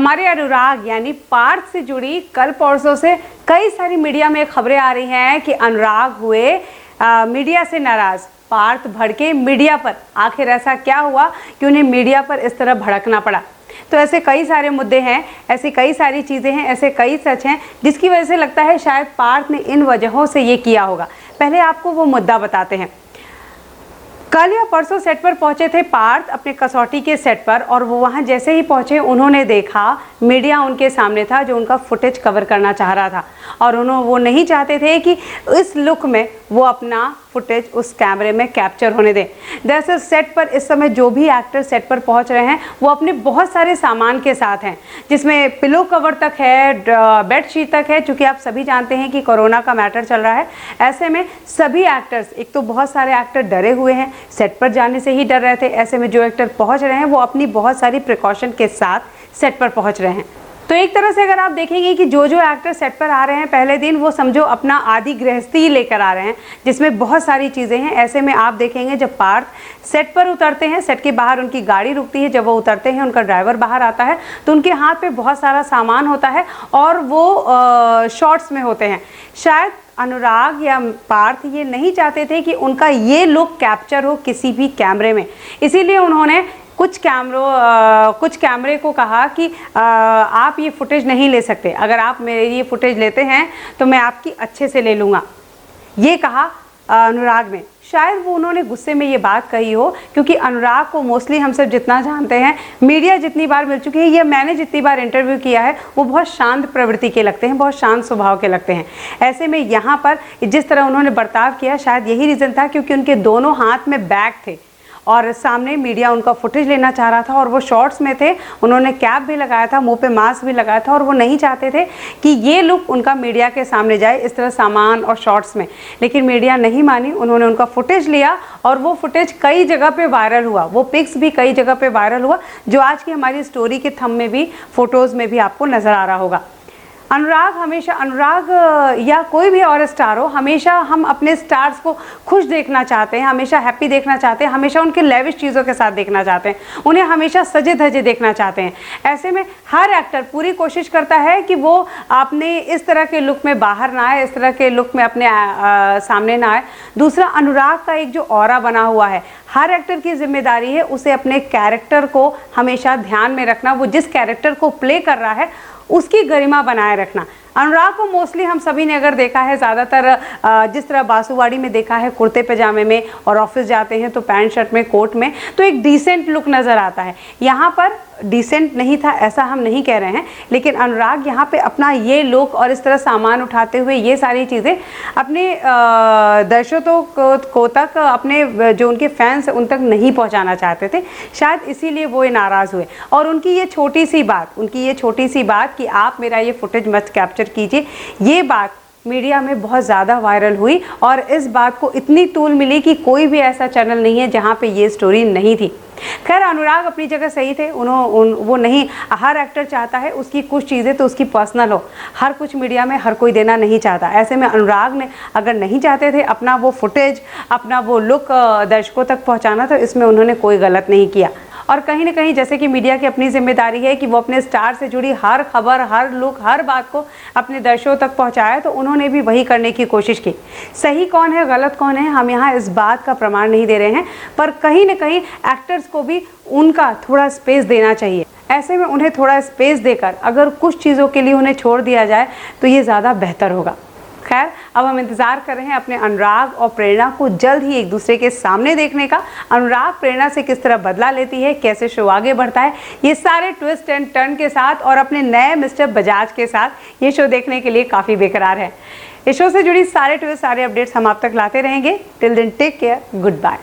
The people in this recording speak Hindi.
हमारे अनुराग यानी पार्थ से जुड़ी कल परसों से कई सारी मीडिया में खबरें आ रही हैं कि अनुराग हुए मीडिया से नाराज, पार्थ भड़के मीडिया पर। आखिर ऐसा क्या हुआ कि उन्हें मीडिया पर इस तरह भड़कना पड़ा? तो ऐसे कई सारे मुद्दे हैं, ऐसी कई सारी चीज़ें हैं, ऐसे कई सच हैं जिसकी वजह से लगता है शायद पार्थ ने इन वजहों से ये किया होगा। पहले आपको वो मुद्दा बताते हैं। कल या परसों सेट पर पहुंचे थे पार्थ अपने कसौटी के सेट पर, और वो वहां जैसे ही पहुंचे उन्होंने देखा मीडिया उनके सामने था जो उनका फुटेज कवर करना चाह रहा था, और वो नहीं चाहते थे कि इस लुक में वो अपना फुटेज उस कैमरे में कैप्चर होने दें। दरअसल सेट पर इस समय जो भी एक्टर सेट पर पहुंच रहे हैं वो अपने बहुत सारे सामान के साथ हैं, जिसमें पिलो कवर तक है, बेडशीट तक है। चूँकि आप सभी जानते हैं कि कोरोना का मैटर चल रहा है, ऐसे में सभी एक्टर्स, एक तो बहुत सारे एक्टर डरे हुए हैं, सेट पर जाने से ही डर रहे थे। ऐसे में जो एक्टर पहुंच रहे हैं वो अपनी बहुत सारी प्रिकॉशन के साथ सेट पर पहुंच रहे हैं। तो एक तरह से अगर आप देखेंगे कि जो एक्टर सेट पर आ रहे हैं पहले दिन, वो समझो अपना आधी गृहस्थी ही लेकर आ रहे हैं जिसमें बहुत सारी चीज़ें हैं। ऐसे में आप देखेंगे जब पार्थ सेट पर उतरते हैं, सेट के बाहर उनकी गाड़ी रुकती है, जब वो उतरते हैं उनका ड्राइवर बाहर आता है तो उनके हाथ पे बहुत सारा सामान होता है और वो शॉर्ट्स में होते हैं। शायद अनुराग या पार्थ ये नहीं चाहते थे कि उनका ये लुक कैप्चर हो किसी भी कैमरे में, इसीलिए उन्होंने कुछ कैमरे को कहा कि आप ये फुटेज नहीं ले सकते, अगर आप मेरे ये फुटेज लेते हैं तो मैं आपकी अच्छे से ले लूँगा, ये कहा अनुराग ने। शायद वो उन्होंने गुस्से में ये बात कही हो, क्योंकि अनुराग को मोस्टली हम सब जितना जानते हैं, मीडिया जितनी बार मिल चुकी है या मैंने जितनी बार इंटरव्यू किया है, वो बहुत शांत प्रवृत्ति के लगते हैं, बहुत शांत स्वभाव के लगते हैं। ऐसे में यहाँ पर जिस तरह उन्होंने बर्ताव किया, शायद यही रीज़न था क्योंकि उनके दोनों हाथ में बैग थे और सामने मीडिया उनका फुटेज लेना चाह रहा था और वो शॉर्ट्स में थे। उन्होंने कैप भी लगाया था, मुंह पे मास्क भी लगाया था, और वो नहीं चाहते थे कि ये लुक उनका मीडिया के सामने जाए इस तरह सामान और शॉर्ट्स में। लेकिन मीडिया नहीं मानी, उन्होंने उनका फुटेज लिया और वो फुटेज कई जगह पे वायरल हुआ, वो पिक्स भी कई जगह पे वायरल हुआ, जो आज की हमारी स्टोरी के थंब में भी, फोटोज़ में भी आपको नज़र आ रहा होगा। अनुराग या कोई भी और स्टार हो, हमेशा हम अपने स्टार्स को खुश देखना चाहते हैं, हमेशा हैप्पी देखना चाहते हैं, हमेशा उनके लेविश चीज़ों के साथ देखना चाहते हैं, उन्हें हमेशा सजे धजे देखना चाहते हैं। ऐसे में हर एक्टर पूरी कोशिश करता है कि वो अपने इस तरह के लुक में बाहर ना आए, इस तरह के लुक में अपने सामने ना आए। दूसरा, अनुराग का एक जो ऑरा बना हुआ है, हर एक्टर की जिम्मेदारी है उसे अपने कैरेक्टर को हमेशा ध्यान में रखना, वो जिस कैरेक्टर को प्ले कर रहा है उसकी गरिमा बनाए रखना। अनुराग को मोस्टली हम सभी ने अगर देखा है, ज़्यादातर जिस तरह बासुवाड़ी में देखा है, कुर्ते पजामे में, और ऑफिस जाते हैं तो पैंट शर्ट में, कोट में, तो एक डिसेंट लुक नज़र आता है। यहाँ पर डिसेंट नहीं था ऐसा हम नहीं कह रहे हैं, लेकिन अनुराग यहाँ पे अपना ये लुक और इस तरह सामान उठाते हुए ये सारी चीज़ें अपने दर्शकों को तक, अपने जो उनके फैंस उन तक नहीं पहुँचाना चाहते थे। शायद इसीलिए वो नाराज़ हुए, और उनकी ये छोटी सी बात कि आप मेरा ये फुटेज मत कैप्चर कीजिए, ये बात मीडिया में बहुत ज़्यादा वायरल हुई, और इस बात को इतनी तूल मिली कि कोई भी ऐसा चैनल नहीं है जहाँ पे ये स्टोरी नहीं थी। खैर, अनुराग अपनी जगह सही थे, वो नहीं, हर एक्टर चाहता है उसकी कुछ चीज़ें तो उसकी पर्सनल हो, हर कुछ मीडिया में हर कोई देना नहीं चाहता। ऐसे में अनुराग ने अगर नहीं चाहते थे अपना वो फुटेज, अपना वो लुक दर्शकों तक पहुँचाना, तो इसमें उन्होंने कोई गलत नहीं किया। और कहीं ना कहीं जैसे कि मीडिया की अपनी जिम्मेदारी है कि वो अपने स्टार से जुड़ी हर खबर, हर लुक, हर बात को अपने दर्शकों तक पहुंचाए, तो उन्होंने भी वही करने की कोशिश की। सही कौन है, गलत कौन है, हम यहाँ इस बात का प्रमाण नहीं दे रहे हैं, पर कहीं ना कहीं एक्टर्स को भी उनका थोड़ा स्पेस देना चाहिए। ऐसे में उन्हें थोड़ा स्पेस देकर अगर कुछ चीज़ों के लिए उन्हें छोड़ दिया जाए तो ये ज़्यादा बेहतर होगा। खैर, अब हम इंतज़ार कर रहे हैं अपने अनुराग और प्रेरणा को जल्द ही एक दूसरे के सामने देखने का। अनुराग प्रेरणा से किस तरह बदला लेती है, कैसे शो आगे बढ़ता है, ये सारे ट्विस्ट एंड टर्न के साथ और अपने नए मिस्टर बजाज के साथ ये शो देखने के लिए काफ़ी बेकरार है। इस शो से जुड़ी सारे ट्विस्ट, सारे अपडेट्स हम आप तक लाते रहेंगे। Till then take care, good bye.